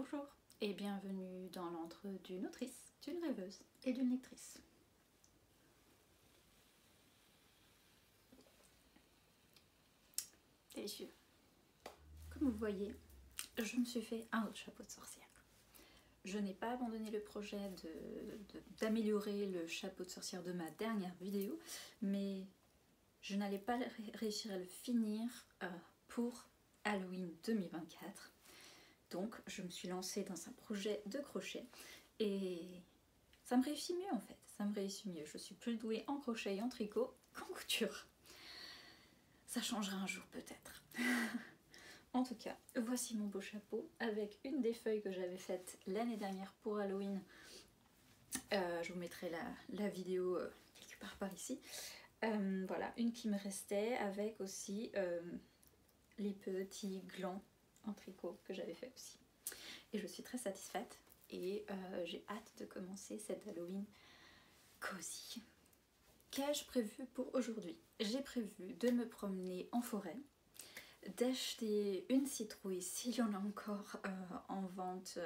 Bonjour et bienvenue dans l'antre d'une autrice, d'une rêveuse et d'une lectrice. Délicieux. Comme vous voyez, je me suis fait un autre chapeau de sorcière. Je n'ai pas abandonné le projet d'améliorer le chapeau de sorcière de ma dernière vidéo, mais je n'allais pas réussir à le finir pour Halloween 2024. Donc je me suis lancée dans un projet de crochet et ça me réussit mieux en fait, ça me réussit mieux. Je suis plus douée en crochet et en tricot qu'en couture. Ça changera un jour peut-être. En tout cas, voici mon beau chapeau avec une des feuilles que j'avais faites l'année dernière pour Halloween. Je vous mettrai la vidéo quelque part par ici. Voilà, une qui me restait avec aussi les petits glands en tricot que j'avais fait aussi. Et je suis très satisfaite et j'ai hâte de commencer cette Halloween cosy. Qu'ai-je prévu pour aujourd'hui? J'ai prévu de me promener en forêt, d'acheter une citrouille s'il y en a encore en vente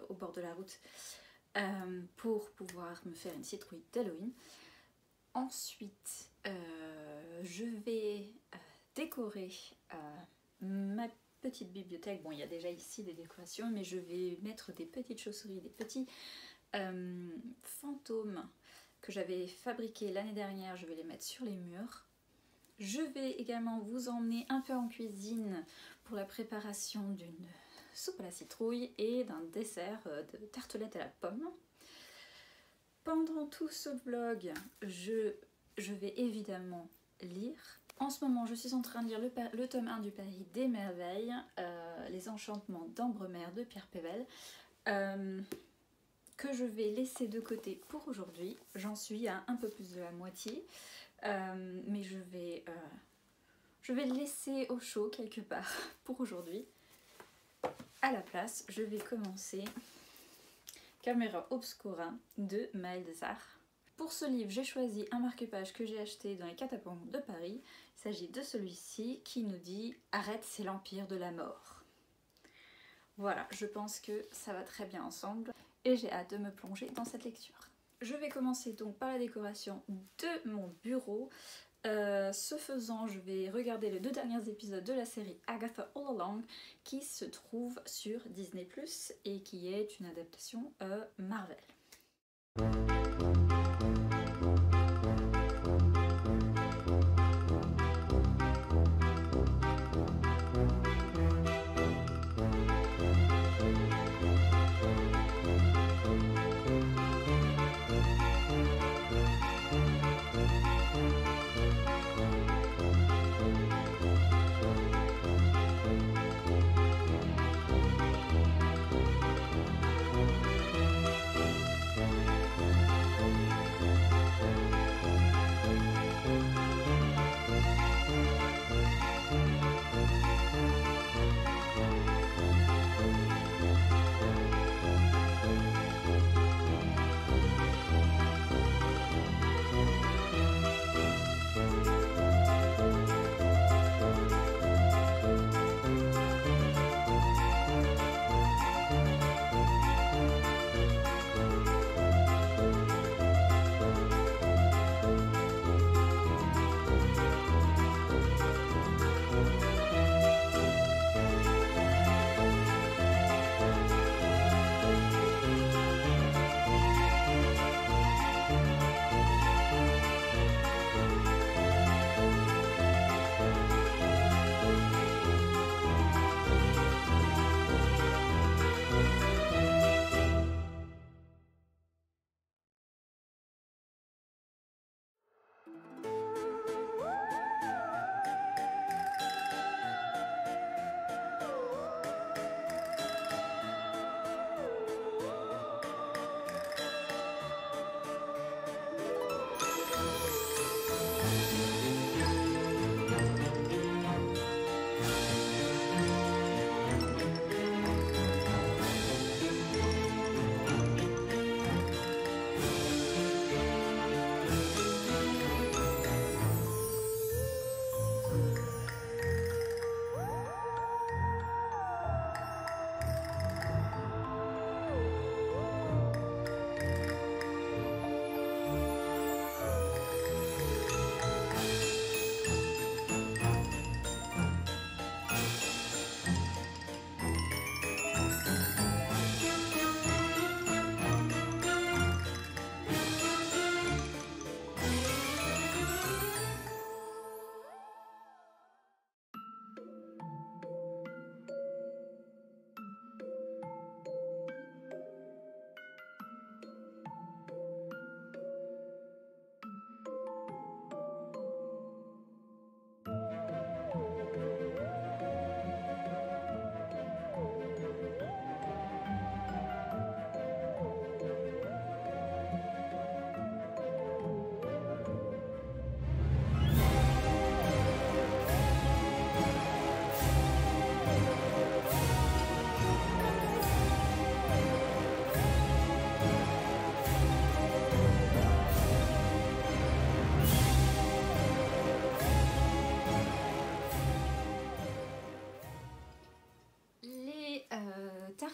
au bord de la route pour pouvoir me faire une citrouille d'Halloween. Ensuite, je vais décorer ma petite bibliothèque. Bon, il y a déjà ici des décorations, mais je vais mettre des petites chauves-souris, des petits fantômes que j'avais fabriqués l'année dernière. Je vais les mettre sur les murs. Je vais également vous emmener un peu en cuisine pour la préparation d'une soupe à la citrouille et d'un dessert de tartelette à la pomme. Pendant tout ce vlog, je vais évidemment lire. En ce moment, je suis en train de lire le tome 1 du Paris des Merveilles, Les Enchantements d'Ambremer de Pierre Pével, que je vais laisser de côté pour aujourd'hui. J'en suis à un peu plus de la moitié, mais je vais le laisser au chaud quelque part pour aujourd'hui. À la place, je vais commencer Camera Obscura de Maëlle Desarts. Pour ce livre, j'ai choisi un marque-page que j'ai acheté dans les catacombes de Paris. Il s'agit de celui-ci qui nous dit « Arrête, c'est l'empire de la mort ». Voilà, je pense que ça va très bien ensemble et j'ai hâte de me plonger dans cette lecture. Je vais commencer donc par la décoration de mon bureau. Ce faisant, je vais regarder les 2 derniers épisodes de la série Agatha All Along qui se trouve sur Disney+ et qui est une adaptation Marvel.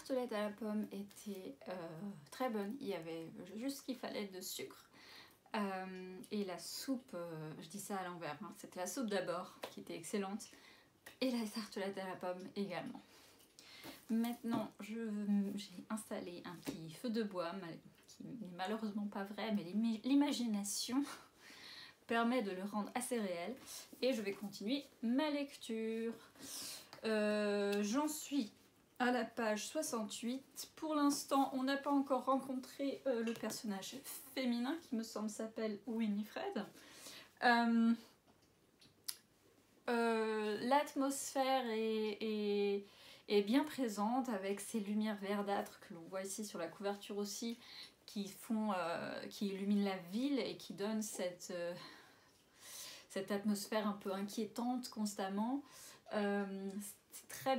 tartelette à la pomme était très bonne, il y avait juste ce qu'il fallait de sucre. Et la soupe, je dis ça à l'envers, hein, c'était la soupe d'abord qui était excellente et la tartelette à la pomme également. Maintenant, j'ai installé un petit feu de bois qui n'est malheureusement pas vrai, mais l'imagination permet de le rendre assez réel. Et je vais continuer ma lecture. J'en suis à la page 68. Pour l'instant, on n'a pas encore rencontré le personnage féminin qui me semble s'appelle Winifred. L'atmosphère est bien présente avec ces lumières verdâtres que l'on voit ici sur la couverture aussi, qui illuminent la ville et qui donnent cette atmosphère un peu inquiétante constamment. C'est très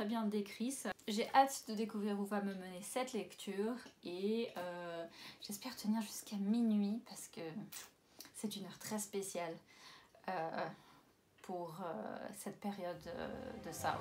bien décrit ça. J'ai hâte de découvrir où va me mener cette lecture et j'espère tenir jusqu'à minuit parce que c'est une heure très spéciale pour cette période de Samhain.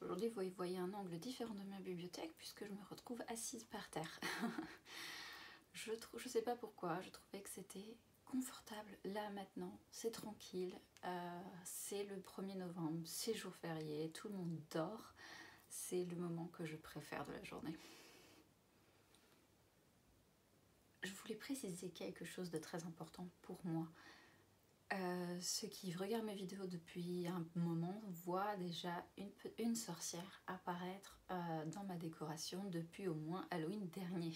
Aujourd'hui, vous voyez un angle différent de ma bibliothèque puisque je me retrouve assise par terre. Je sais pas pourquoi, je trouvais que c'était confortable. Là, maintenant, c'est tranquille. C'est le 1er novembre, c'est jour férié, tout le monde dort. C'est le moment que je préfère de la journée. Je voulais préciser quelque chose de très important pour moi. Ceux qui regardent mes vidéos depuis un moment voient déjà une sorcière apparaître dans ma décoration depuis au moins Halloween dernier.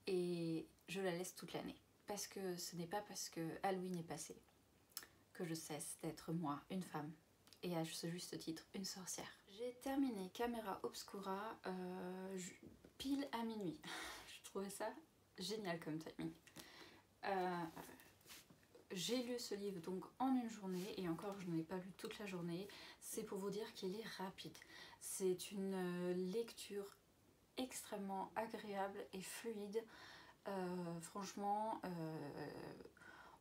Et je la laisse toute l'année. Parce que ce n'est pas parce que Halloween est passé que je cesse d'être moi, une femme. Et à ce juste titre, une sorcière. J'ai terminé Camera Obscura pile à minuit. Je trouvais ça génial comme timing. J'ai lu ce livre donc en une journée et encore je n'en ai pas lu toute la journée. C'est pour vous dire qu'il est rapide. C'est une lecture extrêmement agréable et fluide. Franchement,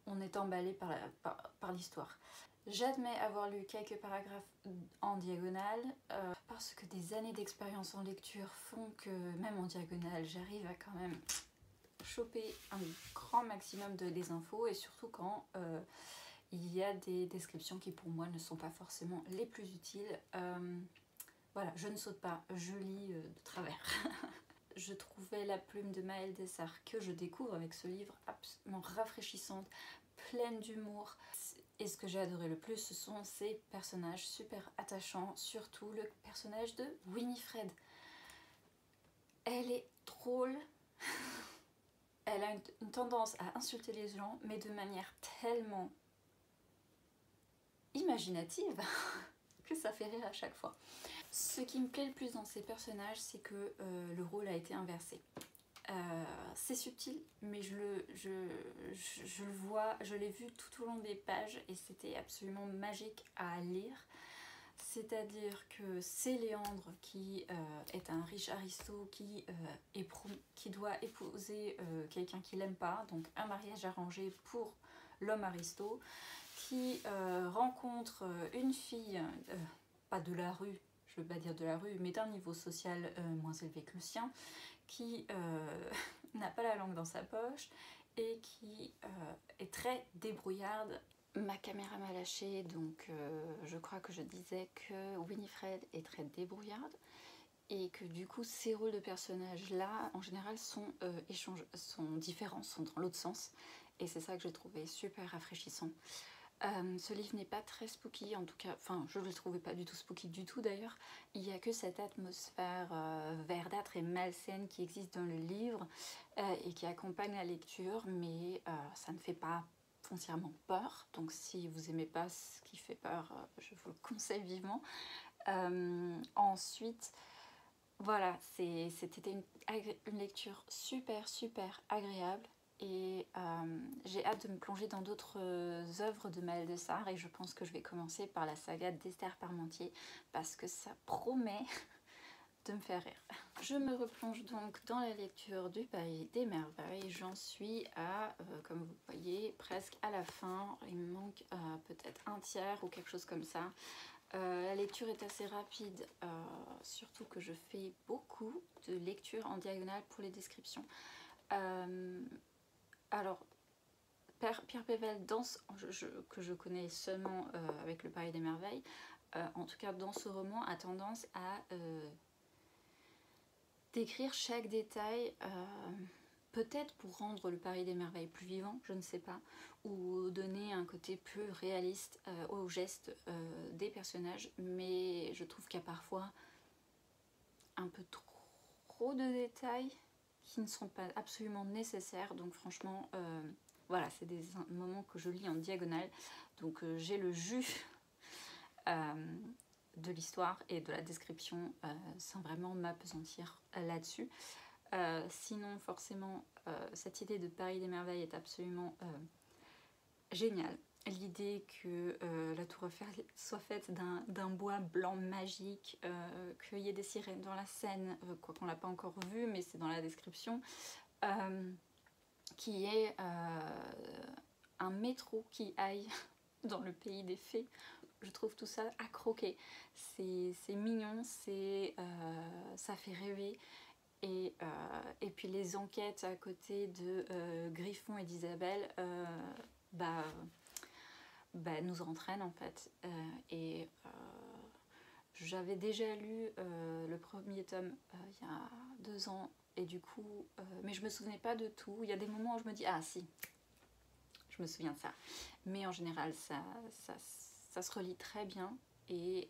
on est emballé par l'histoire. J'admets avoir lu quelques paragraphes en diagonale parce que des années d'expérience en lecture font que même en diagonale, j'arrive à quand même choper un grand maximum des infos et surtout quand il y a des descriptions qui pour moi ne sont pas forcément les plus utiles. Voilà, je ne saute pas, je lis de travers. Je trouvais la plume de Maëlle Dessart que je découvre avec ce livre absolument rafraîchissante, pleine d'humour. Et ce que j'ai adoré le plus, ce sont ces personnages super attachants, surtout le personnage de Winifred. Elle est drôle. Elle a une tendance à insulter les gens, mais de manière tellement imaginative que ça fait rire à chaque fois. Ce qui me plaît le plus dans ces personnages, c'est que le rôle a été inversé. C'est subtil, mais je le vois, je l'ai vu tout au long des pages et c'était absolument magique à lire. C'est-à-dire que c'est Léandre qui est un riche aristo qui doit épouser quelqu'un qu'il n'aime pas, donc un mariage arrangé pour l'homme aristo, qui rencontre une fille, pas de la rue, je ne veux pas dire de la rue, mais d'un niveau social moins élevé que le sien, qui n'a pas la langue dans sa poche et qui est très débrouillarde. Ma caméra m'a lâché, donc je crois que je disais que Winifred est très débrouillarde et que du coup ces rôles de personnages là en général sont différents, sont dans l'autre sens, et c'est ça que j'ai trouvé super rafraîchissant. Ce livre n'est pas très spooky, en tout cas, enfin je ne le trouvais pas du tout spooky du tout d'ailleurs. Il n'y a que cette atmosphère verdâtre et malsaine qui existe dans le livre et qui accompagne la lecture, mais ça ne fait pas foncièrement peur, donc si vous n'aimez pas ce qui fait peur, je vous le conseille vivement. Ensuite, voilà, c'était une lecture super agréable, et j'ai hâte de me plonger dans d'autres œuvres de Maëlle de Sar, et je pense que je vais commencer par la saga d'Esther Parmentier parce que ça promet de me faire rire. Je me replonge donc dans la lecture du Pays des Merveilles. J'en suis à, comme vous voyez, presque à la fin. Il me manque peut-être un tiers ou quelque chose comme ça. La lecture est assez rapide, surtout que je fais beaucoup de lecture en diagonale pour les descriptions. Alors, Pierre Pével, que je connais seulement avec le Pays des Merveilles, en tout cas dans ce roman, a tendance à décrire chaque détail, peut-être pour rendre le Paris des Merveilles plus vivant, je ne sais pas, ou donner un côté plus réaliste aux gestes des personnages, mais je trouve qu'il y a parfois un peu trop de détails qui ne sont pas absolument nécessaires, donc franchement, voilà, c'est des moments que je lis en diagonale, donc j'ai le jus de l'histoire et de la description sans vraiment m'appesantir là-dessus. Sinon, forcément, cette idée de Paris des Merveilles est absolument géniale. L'idée que la tour Eiffel soit faite d'un bois blanc magique, qu'il y ait des sirènes dans la Seine, quoi qu'on l'a pas encore vu, mais c'est dans la description, qu'il y ait un métro qui aille dans le pays des fées. Je trouve tout ça à croquer. C'est mignon, ça fait rêver. Et puis les enquêtes à côté de Griffon et d'Isabelle nous entraînent en fait. J'avais déjà lu le premier tome il y a 2 ans, et du coup, mais je me souvenais pas de tout. Il y a des moments où je me dis ah si, je me souviens de ça. Mais en général, ça se relit très bien. Et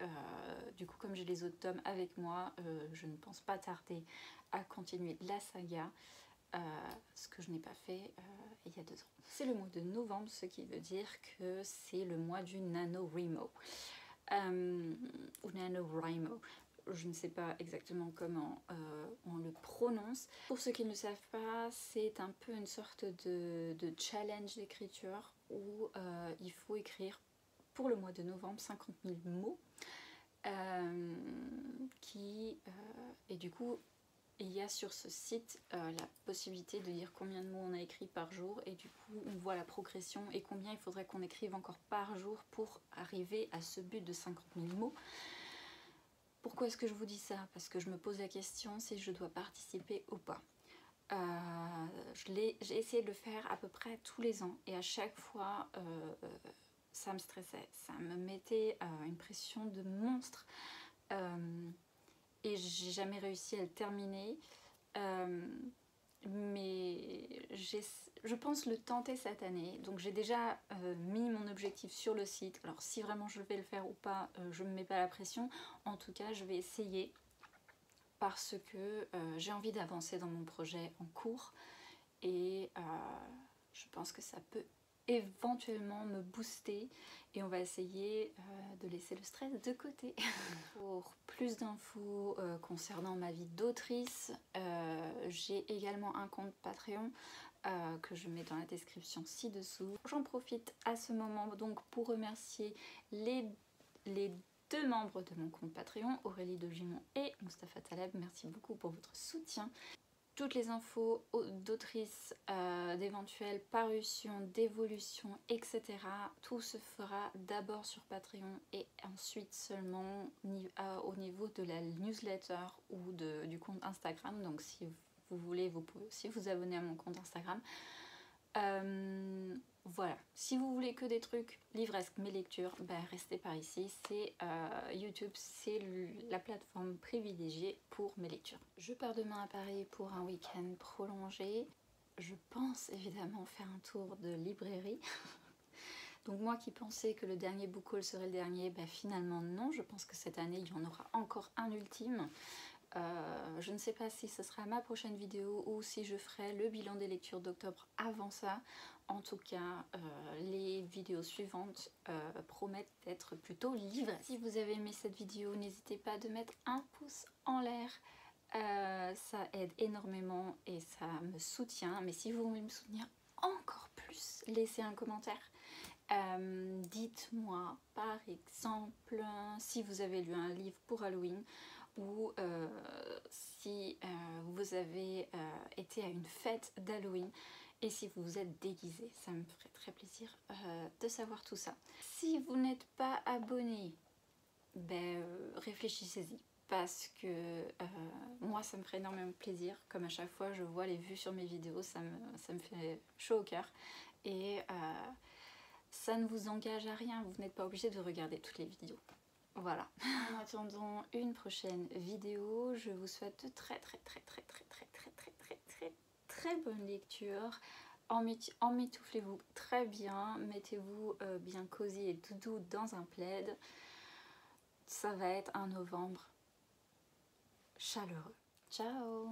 du coup, comme j'ai les autres tomes avec moi, je ne pense pas tarder à continuer la saga, ce que je n'ai pas fait il y a 2 ans. C'est le mois de novembre, ce qui veut dire que c'est le mois du NaNoWriMo. Ou NaNoWriMo. Je ne sais pas exactement comment on le prononce. Pour ceux qui ne le savent pas, c'est un peu une sorte de challenge d'écriture où il faut écrire pour le mois de novembre 50 000 mots. Et du coup, il y a sur ce site la possibilité de dire combien de mots on a écrit par jour, et du coup on voit la progression et combien il faudrait qu'on écrive encore par jour pour arriver à ce but de 50 000 mots. Pourquoi est-ce que je vous dis ça? Parce que je me pose la question si je dois participer ou pas. J'ai essayé de le faire à peu près tous les ans, et à chaque fois ça me stressait, ça me mettait une pression de monstre, et j'ai jamais réussi à le terminer, mais je pense le tenter cette année. Donc j'ai déjà mis mon objectif sur le site. Alors si vraiment je vais le faire ou pas, je ne me mets pas la pression. En tout cas, je vais essayer parce que j'ai envie d'avancer dans mon projet en cours, et je pense que ça peut éventuellement me booster, et on va essayer de laisser le stress de côté. Pour plus d'infos concernant ma vie d'autrice, j'ai également un compte Patreon que je mets dans la description ci-dessous. J'en profite à ce moment donc pour remercier les 2 membres de mon compte Patreon, Aurélie de Gimont et Mustapha Taleb. Merci beaucoup pour votre soutien. Toutes les infos d'autrices, d'éventuelles parutions, d'évolutions, etc. Tout se fera d'abord sur Patreon, et ensuite seulement au niveau de la newsletter ou du compte Instagram. Donc si vous voulez, vous pouvez aussi vous abonner à mon compte Instagram. Voilà, si vous voulez que des trucs livresques, mes lectures, ben restez par ici. C'est YouTube, c'est la plateforme privilégiée pour mes lectures. Je pars demain à Paris pour un week-end prolongé. Je pense évidemment faire un tour de librairie. Donc moi qui pensais que le dernier book haul serait le dernier, ben finalement non. Je pense que cette année, il y en aura encore un ultime. Je ne sais pas si ce sera ma prochaine vidéo ou si je ferai le bilan des lectures d'octobre avant ça. En tout cas, les vidéos suivantes promettent d'être plutôt livrées. Si vous avez aimé cette vidéo, n'hésitez pas de mettre un pouce en l'air. Ça aide énormément et ça me soutient. Mais si vous voulez me soutenir encore plus, laissez un commentaire. Dites-moi par exemple si vous avez lu un livre pour Halloween ou si vous avez été à une fête d'Halloween et si vous vous êtes déguisé. Ça me ferait très plaisir de savoir tout ça. Si vous n'êtes pas abonné, ben, réfléchissez-y. Parce que moi ça me ferait énormément plaisir, comme à chaque fois je vois les vues sur mes vidéos, ça me fait chaud au cœur. Et ça ne vous engage à rien, vous n'êtes pas obligé de regarder toutes les vidéos. Voilà. En attendant une prochaine vidéo, je vous souhaite de très bonne lecture. Emmitouflez-vous très bien, mettez-vous bien cosy et doudou dans un plaid. Ça va être un novembre chaleureux. Ciao!